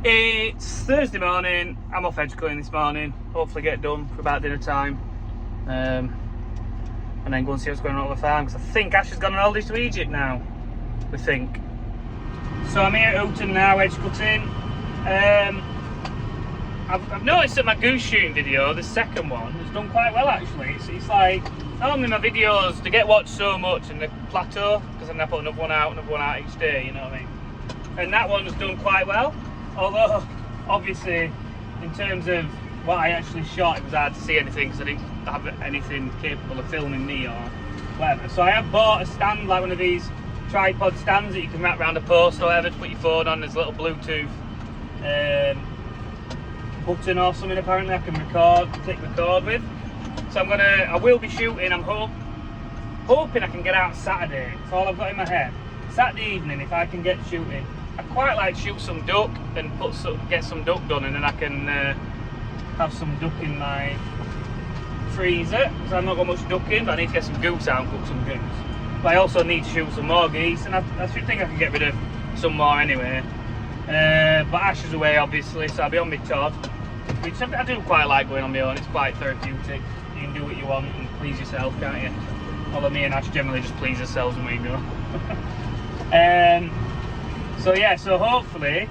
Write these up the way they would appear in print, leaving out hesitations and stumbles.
It's Thursday morning. I'm off hedge cutting this morning. Hopefully get done for about dinner time. And then go and see what's going on at the farm, because I think Ash has gone on holidays to Egypt now. We think. So I'm here at Houghton now, hedge cutting. I've noticed that my goose shooting video, the second one, has done quite well actually. It's like, normally my videos, they get watched so much and they plateau, because I'm going to put another one out each day, you know what I mean? And that one has done quite well. Although, obviously, in terms of what I actually shot, it was hard to see anything because I didn't have anything capable of filming me or whatever. So I have bought a stand, like one of these tripod stands that you can wrap around a post or whatever to put your phone on. There's a little Bluetooth button or something apparently I can click record with. So I will be shooting. I'm hoping I can get out Saturday. That's all I've got in my head. Saturday evening, if I can get shooting. I quite like to shoot some duck and get some duck done, and then I can have some duck in my freezer, because I've not got much duck in, but I need to get some goose out and cook some goose. But I also need to shoot some more geese, and I should think I can get rid of some more anyway. But Ash is away obviously, so I'll be on my Todd, which I do quite like going on my own. It's quite therapeutic. You can do what you want and please yourself, can't you? Although me and Ash generally just please ourselves when we go. So yeah, so hopefully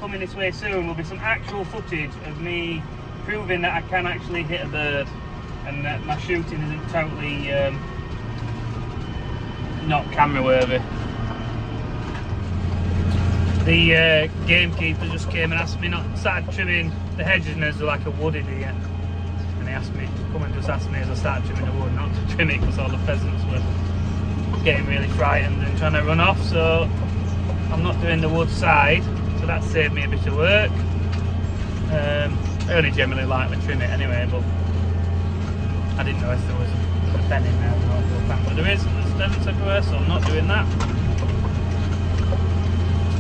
coming this way soon will be some actual footage of me proving that I can actually hit a bird and that my shooting isn't totally not camera worthy. The gamekeeper just came and asked me, started trimming the hedges, and there's like a wood in here, and he asked me to come and just ask me as I started trimming the wood not to trim it because all the pheasants were getting really frightened and trying to run off. So I'm not doing the wood side, so that saved me a bit of work. I only generally lightly trim it anyway, but I didn't know if there was a pen in there or but there is, there's pheasants everywhere, so I'm not doing that.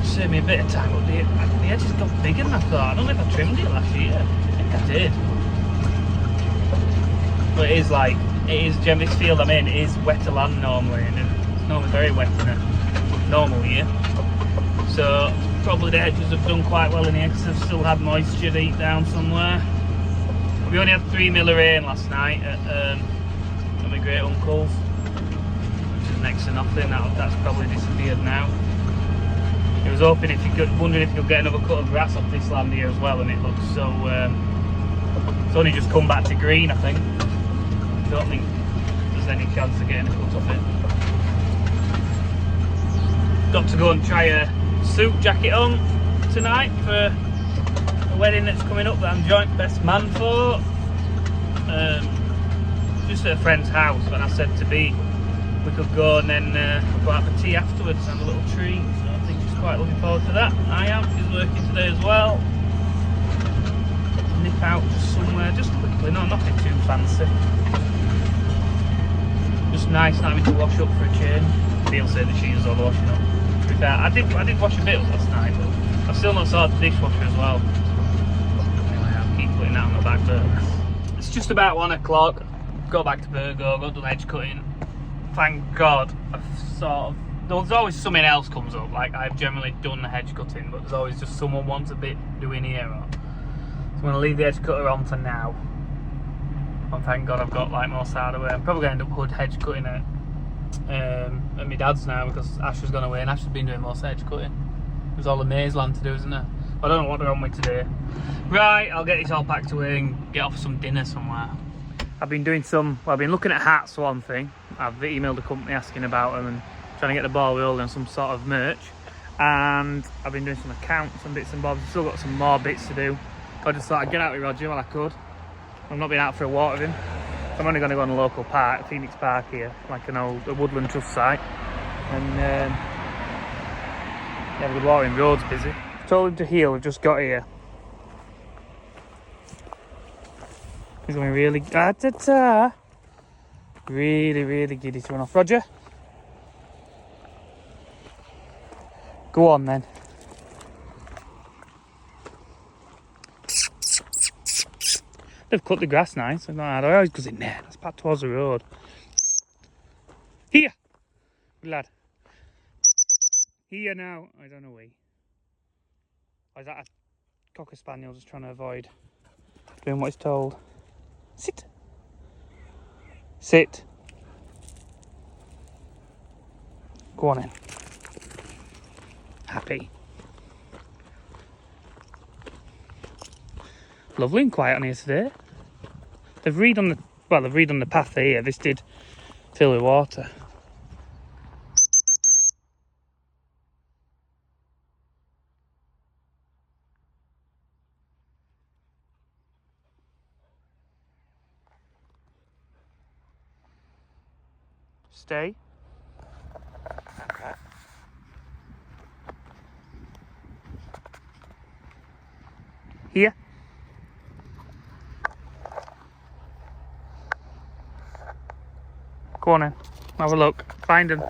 Saved me a bit of time, but the edges got bigger than I thought. I don't know if I trimmed it last year. I think I did. But it is generally, this field I'm in is wetter land normally, and it's normally very wet in a normal year. So probably the hedges have done quite well in here because they've still had moisture deep down somewhere. We only had 3 mil of rain last night at my great uncle's, which is next to nothing. That's probably disappeared now. I was hoping wondering if you could get another cut of grass off this land here as well, and it looks so. It's only just come back to green, I think. I don't think there's any chance of getting a cut off it. Got to go and try a suit jacket on tonight for a wedding that's coming up that I'm joint best man for. Just at a friend's house, and I said to B we could go and then go out for tea afterwards and have a little treat. So I think she's quite looking forward to that. I am. She's working today as well. Nip out just somewhere, just quickly. No, nothing too fancy. Just nice not having to wash up for a change. Neil said that she was all washing up. To be fair, I did wash a bit last night, but I've still not sorted the dishwasher as well. Anyway, I'll keep putting that on the back burner. It's just about 1 o'clock. Got back to Burgo, got done edge cutting. Thank God, there's always something else comes up. Like, I've generally done the hedge cutting, but there's always just someone wants a bit doing here. So I'm going to leave the edge cutter on for now. And thank God I've got like most out of the way. I'm probably going to end up hedge cutting at my dad's now, because Ash has gone away and Ash has been doing most hedge cutting. There's all the maize land to do, isn't there? I don't know what they're on with today. Right, I'll get this all packed away and get off for some dinner somewhere. I've been doing I've been looking at hats for one thing. I've emailed the company asking about them and trying to get the ball rolling on some sort of merch. And I've been doing some accounts and bits and bobs. I've still got some more bits to do. I just thought I'd get out with Roger while I could. I've not been out for a walk with him. I'm only going to go on a local park, Phoenix Park here, like a woodland trust site. And yeah, the Warring Road's busy. Told him to heel, we've just got here. He's going really, really giddy to run off. Roger? Go on then. They've cut the grass nice. I always goes in there. That's back towards the road. Here! Good lad. Here now. I don't know where. Or is that Cocker Spaniel just trying to avoid doing what he's told. Sit. Sit. Go on in. Happy. Lovely and quiet on here today. They've reed on the path here. This did fill with water. Stay. Here. Go on in. Have a look. Find them.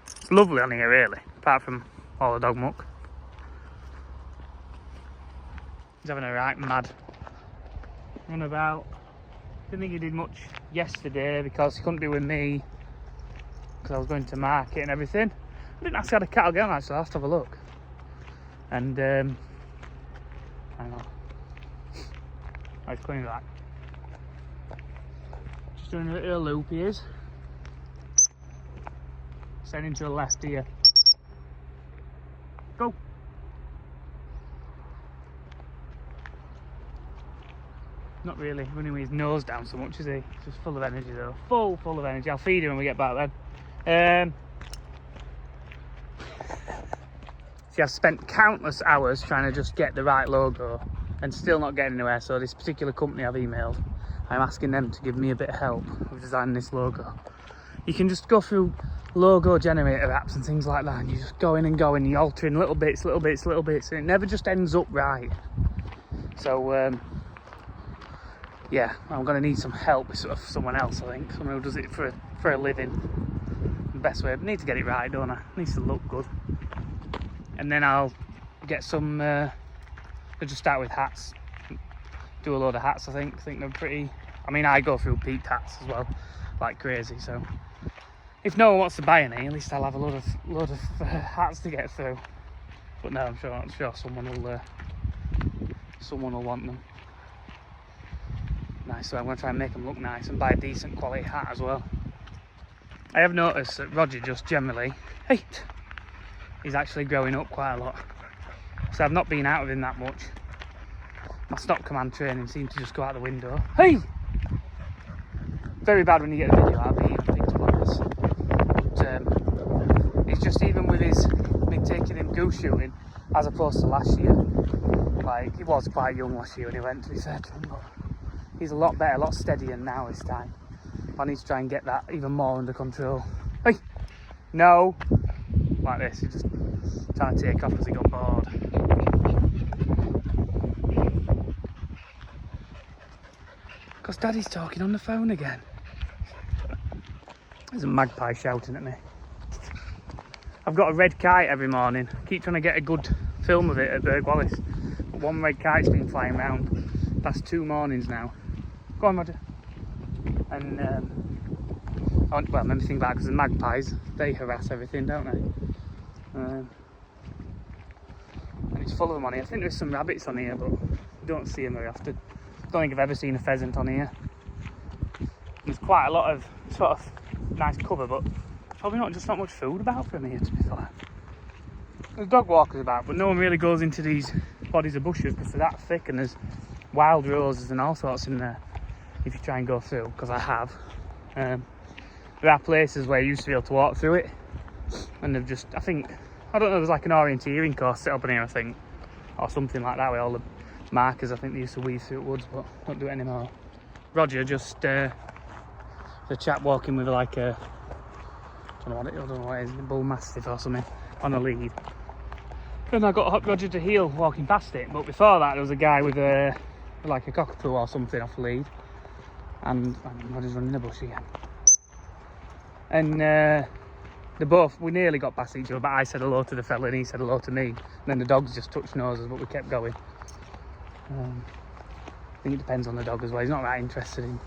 It's lovely on here, really, apart from all the dog muck. He's having a right mad run about. Didn't think he did much yesterday because he couldn't be with me because I was going to market and everything. I didn't actually have a cattle going actually. I'll have to have a look. And hang on. Oh, he's coming back. Just doing a little loop he is. Sending to the left here. Go. Not really running with his nose down so much, is he? He's just full of energy though. Full of energy. I'll feed him when we get back then. See, I've spent countless hours trying to just get the right logo and still not getting anywhere. So this particular company I've emailed, I'm asking them to give me a bit of help with designing this logo. You can just go through logo generator apps and things like that, and you just go in and go and you're altering little bits, and it never just ends up right. So yeah, I'm going to need some help with sort of someone else, I think. Someone who does it for a living. The best way, I need to get it right, don't I? It needs to look good. And then I'll get some, I'll just start with hats. Do a load of hats, I think. I think they're pretty, I mean, I go through peaked hats as well, like crazy. So if no one wants to buy any, at least I'll have a load of hats to get through. But no, I'm sure someone will want them. Nice, so I'm going to try and make them look nice and buy a decent quality hat as well. I have noticed that Roger just generally, he's actually growing up quite a lot. So I've not been out with him that much. My stop command training seemed to just go out the window. Hey! Very bad when you get a video out of me even picked up like this. But it's just even with me taking him goose shooting as opposed to last year. Like, he was quite young last year when he went, to be fair to him, but he's a lot better, a lot steadier now this time. I need to try and get that even more under control. Hey! No! Like this, he's just trying to take off because he got bored. Because Daddy's talking on the phone again. There's a magpie shouting at me. I've got a red kite every morning. I keep trying to get a good film of it at Berg Wallace. One red kite's been flying around past 2 mornings now. Go on, Roger. And I remember thinking about it because the magpies, they harass everything, don't they? And it's full of them on here. I think there's some rabbits on here, but you don't see them very often. Don't think I've ever seen a pheasant on here. There's quite a lot of sort of nice cover, but probably not much food about from here, to be fair. There's dog walkers about, but no one really goes into these bodies of bushes because they're that thick, and there's wild roses and all sorts in there if you try and go through, because I have. There are places where you used to be able to walk through it, and they've just, I don't know, there's like an orienteering course set up in here, I think, or something like that, with all the markers. I think they used to weave through woods, but don't do it anymore. Roger just the chap walking with like a, I don't know what it is, a bull mastiff or something on a lead. And I got Roger to heel walking past it, but before that there was a guy with like a cockapoo or something off the lead, and Roger's running the bush again. And we nearly got past each other, but I said hello to the fella and he said hello to me. And then the dogs just touched noses, but we kept going. I think it depends on the dog as well. He's not that interested in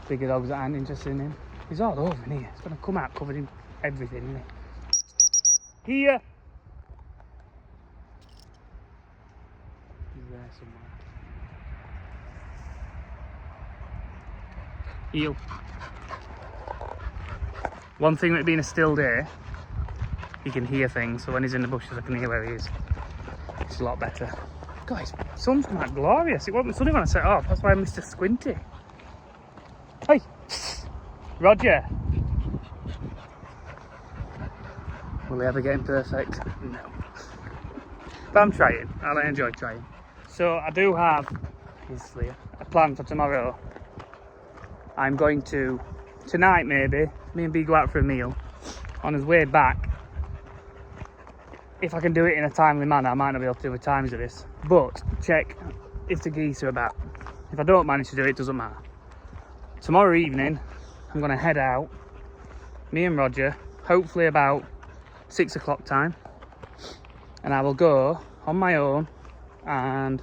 bigger dogs that aren't interested in him. He's all over in here. He's going to come out covered in everything, isn't he? Here! there somewhere. Eel. One thing with it being a still day, you can hear things, so when he's in the bushes I can hear where he is. It's a lot better. Guys, sun's come out glorious. It wasn't sunny when I set off, that's why I missed a squinty. Hey! Roger! Will he ever get him perfect? No. But I'm trying. I enjoy trying. So I do have, obviously, a plan for tomorrow. I'm going to, tonight maybe, me and B go out for a meal. On his way back, if I can do it in a timely manner, I might not be able to do the times of this, but check if the geese are about. If I don't manage to do it, it doesn't matter. Tomorrow evening, I'm going to head out, me and Roger, hopefully about 6 o'clock time, and I will go on my own and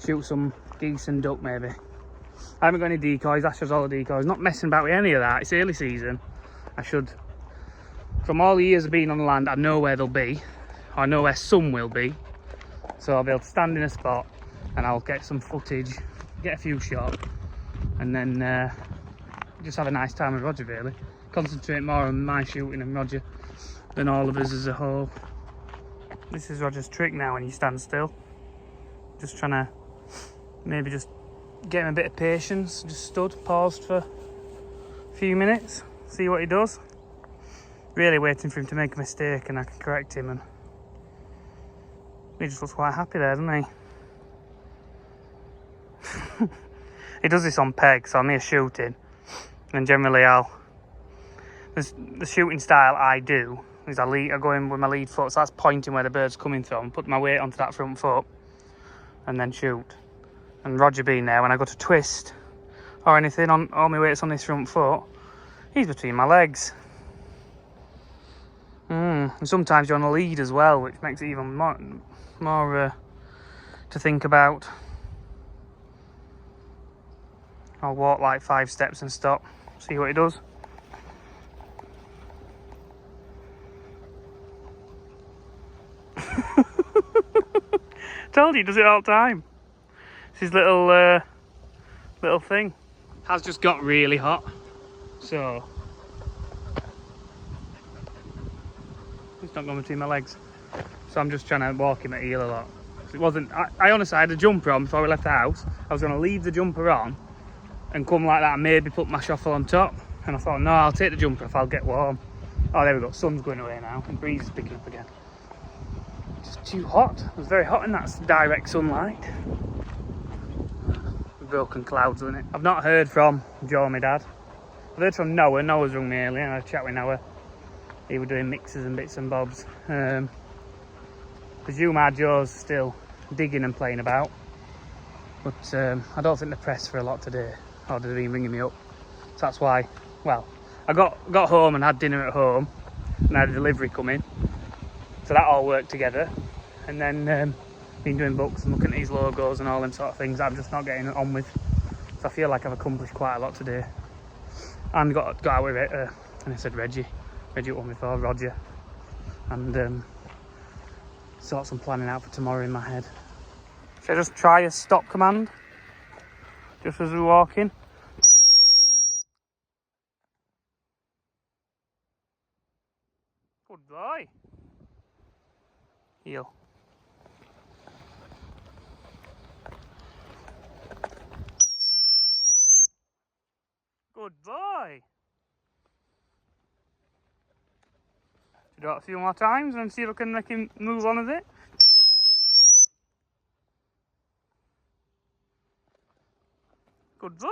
shoot some geese and duck maybe. I haven't got any decoys, Asher's all the decoys, not messing about with any of that, it's early season. I should, from all the years of being on the land, I know where they'll be, I know where some will be, so I'll be able to stand in a spot and I'll get some footage, get a few shots, and then just have a nice time with Roger really. Concentrate more on my shooting and Roger than all of us as a whole. This is Roger's trick now when you stand still. Just trying to maybe just get him a bit of patience, just stood, paused for a few minutes, see what he does. Really waiting for him to make a mistake and I can correct him, and he just looks quite happy there, doesn't he? He does this on peg, so I'm here shooting, and generally the shooting style I do is I go in with my lead foot, so that's pointing where the bird's coming from, put my weight onto that front foot and then shoot. And Roger being there, when I go to twist or anything, on all my weight's on this front foot, he's between my legs. And sometimes you're on a lead as well, which makes it even more to think about. I'll walk like 5 steps and stop, see what he does. Told you, he does it all the time. It's his little thing. Has just got really hot, so it's not going between my legs. So I'm just trying to walk him at heel a lot. It wasn't. I honestly had a jumper on before we left the house. I was going to leave the jumper on and come like that and maybe put my shuffle on top, and I thought no, I'll take the jumper if I'll get warm. Oh, there we go, sun's going away now and breeze is picking up again. Just too hot. It was very hot in that direct sunlight. Broken clouds in it. I've not heard from Joe, my dad. I've heard from Noah. Noah's rung me earlier and I had a chat with Noah. He was doing mixes and bits and bobs. Presume our Joe's still digging and playing about, but I don't think they're pressed for a lot today, or they've been ringing me up. So that's why, well, I got home and had dinner at home and I had a delivery coming, so that all worked together. And then been doing books and looking at these logos and all them sort of things that I'm just not getting on with. So I feel like I've accomplished quite a lot today. And got out with it, and I said Reggie won before, Roger. And sort some planning out for tomorrow in my head. Should I just try a stop command? Just as we walk in? Good boy. Heel. Good boy. Do that a few more times and see if I can make him move on a bit. Good boy.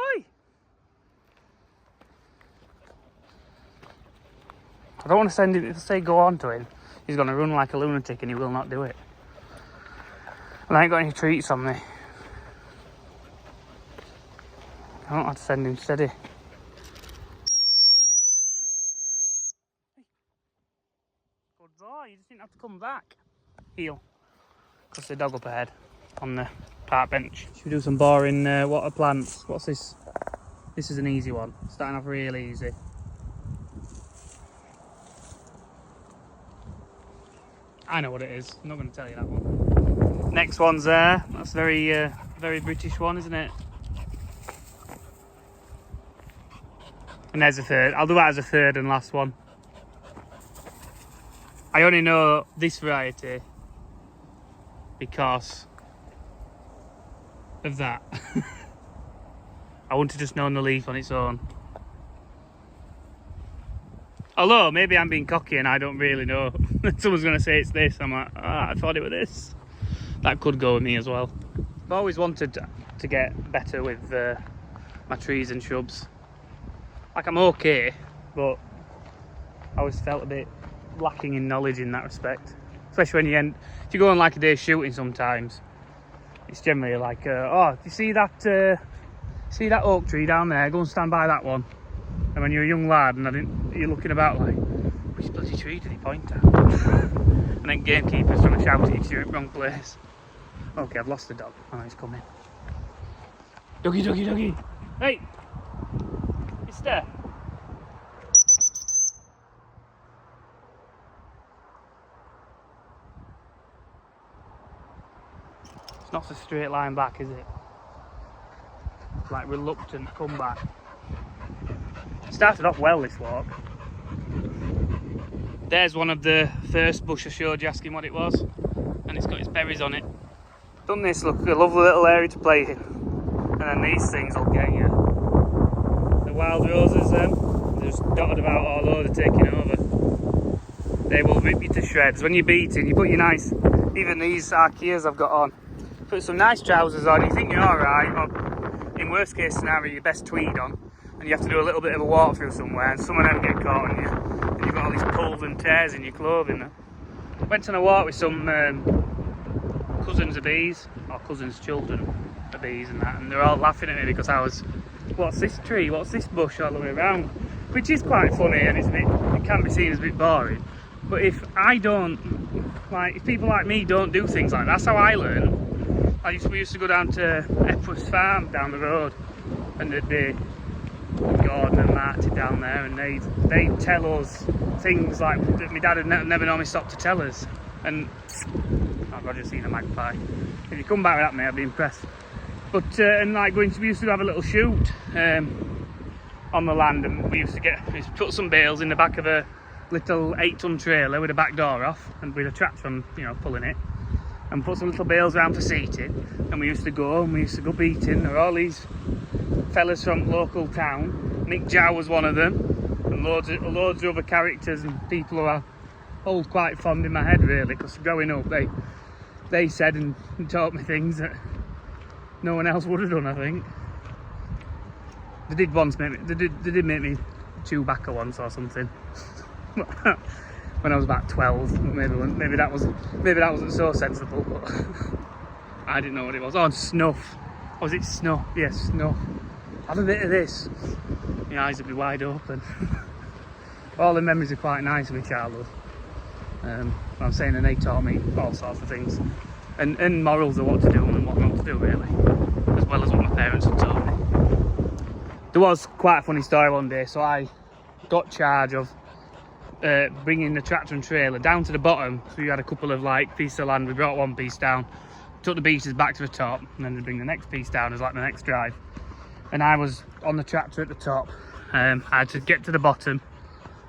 I don't want to send him, if I say go on to him, he's going to run like a lunatic and he will not do it. And I ain't got any treats on me. I don't have to send him steady. Good boy, you just didn't have to come back. Heel. Because the dog up ahead on the park bench. Should we do some boring water plants? What's this? This is an easy one. Starting off really easy. I know what it is. I'm not going to tell you that one. Next one's there. That's very British one, isn't it? And there's a third. I'll do that as a third and last one. I only know this variety because of that. I want to just know the leaf on its own. Although, maybe I'm being cocky and I don't really know. Someone's going to say it's this. I'm like, I thought it was this. That could go with me as well. I've always wanted to get better with my trees and shrubs. Like, I'm okay, but I always felt a bit lacking in knowledge in that respect. Especially when if you go on like a day shooting sometimes, it's generally like, oh, do you see that oak tree down there? Go and stand by that one. And when you're a young lad and you're looking about like, which bloody tree did he point at? And then gamekeeper's trying to shout at you if you're in the wrong place. Okay, I've lost the dog. Oh, he's coming. Doggy, doggy, doggy. Hey! Mister! It's not a straight line back, is it? It's like reluctant comeback. Started off well this walk. There's one of the first bush I showed you asking what it was, and it's got its berries on it. Doesn't this look a lovely little area to play in? And then these things will get you. The wild roses, they're just dotted about all over, taking over. They will rip you to shreds. When you're beating, you put your nice, even these archeas I've got on, put some nice trousers on, you think you're alright, or in worst case scenario, your best tweed on, and you have to do a little bit of a walk through somewhere, and some of them get caught on you, and you've got all these pulls and tears in your clothing. Went on a walk with some cousins of bees, or cousins' children of bees and that, and they're all laughing at me because I was, what's this tree, what's this bush all the way around? Which is quite funny, and it can be seen as a bit boring. But if if people like me don't do things like that, that's how I learn. We used to go down to Epworth Farm down the road, and there'd be Gordon and Marty down there, and they'd tell us things like that my dad had never normally stopped to tell us. And I've got just seen a magpie. If you come back with that, mate, I'd be impressed. But and like we used to have a little shoot on the land, and we used to put some bales in the back of a little 8-ton trailer with a back door off, and with a tractor on, pulling it, and put some little bales around for seating. And we used to go beating. There were all these fellas from local town. Mick Jow was one of them, and loads of other characters and people who I hold quite fond in my head, really, because growing up they said and taught me things that no one else would have done, I think. They did make me chew tobacco once or something. When I was about 12, maybe that wasn't so sensible, but I didn't know what it was. Oh, and snuff. Was it snuff? Yes, snuff. Have a bit of this. My eyes would be wide open. All the memories are quite nice of my childhood. I'm saying, and they taught me all sorts of things, and morals of what to do and what not to do, really, as well as what my parents had taught me. There was quite a funny story one day. So I got charge of bringing the tractor and trailer down to the bottom. So we had a couple of pieces of land. We brought one piece down, took the beaters back to the top, and then to bring the next piece down as the next drive. And I was on the tractor at the top. I had to get to the bottom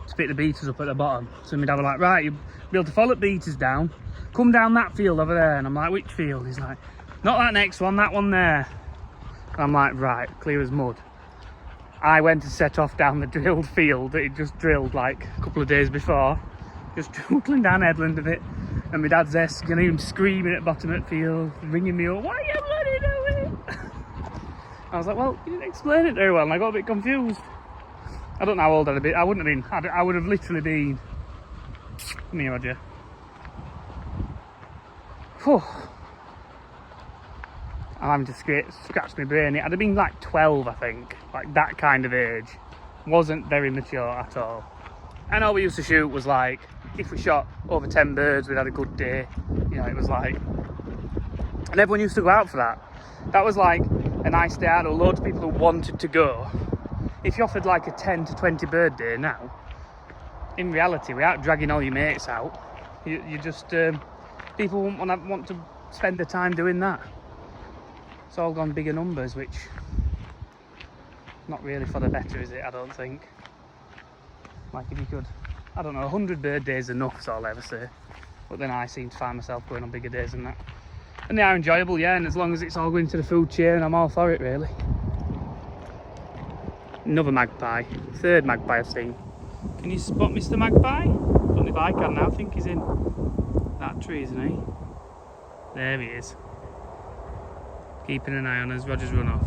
to pick the beaters up at the bottom. So my dad was like, right, you'll be able to follow the beaters down, come down that field over there. And I'm like, which field? He's like, not that next one, that one there. And I'm like, right, clear as mud. I went and set off down the drilled field that he'd just drilled a couple of days before, just trundling down headland of it. And my dad's there, him screaming at the bottom of the field, ringing me up, what are you bloody doing? I was like, well, you didn't explain it very well, and I got a bit confused. I don't know how old I'd have been. I wouldn't have been. I would have literally been. Come here, Roger. Whew. I'm having to scratch my brain. I'd have been 12, I think. That kind of age. Wasn't very mature at all. And all we used to shoot was if we shot over 10 birds, we'd had a good day. It was and everyone used to go out for that. That was a nice day out. There were loads of people who wanted to go. If you offered a 10 to 20 bird day now, in reality, without dragging all your mates out, you just, people want to spend the time doing that. It's all gone bigger numbers, which not really for the better, is it? I don't think. Like if you could, I don't know, 100 bird days enough is all I ever say. But then I seem to find myself going on bigger days than that. And they are enjoyable, yeah, and as long as it's all going to the food chain, I'm all for it, really. Another magpie. Third magpie I've seen. Can you spot Mr. Magpie? I don't know if I can now. I think he's in that tree, isn't he? There he is. Keeping an eye on us. Roger's run off.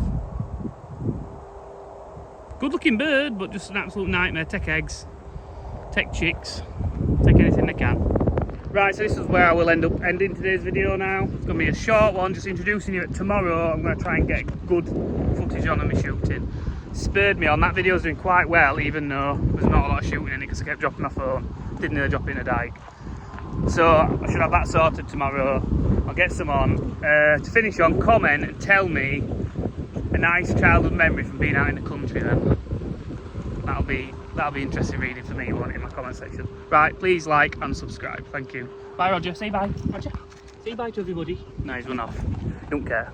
Good looking bird, but just an absolute nightmare. Take eggs, take chicks, take anything they can. Right, so this is where I will end up ending today's video now. It's going to be a short one, just introducing you. Tomorrow I'm going to try and get good footage on of me shooting. Spurred me on. That video was doing quite well, even though there's not a lot of shooting in it because I kept dropping my phone. Didn't nearly drop it in a dike. So I should have that sorted tomorrow. I'll get some on. To finish on, comment and tell me a nice childhood memory from being out in the country then. That'll be interesting reading for me, won't it, in my comment section. Right, please like and subscribe. Thank you. Bye, Roger. Say bye. Roger. Say bye to everybody. No, he's run off. Don't care.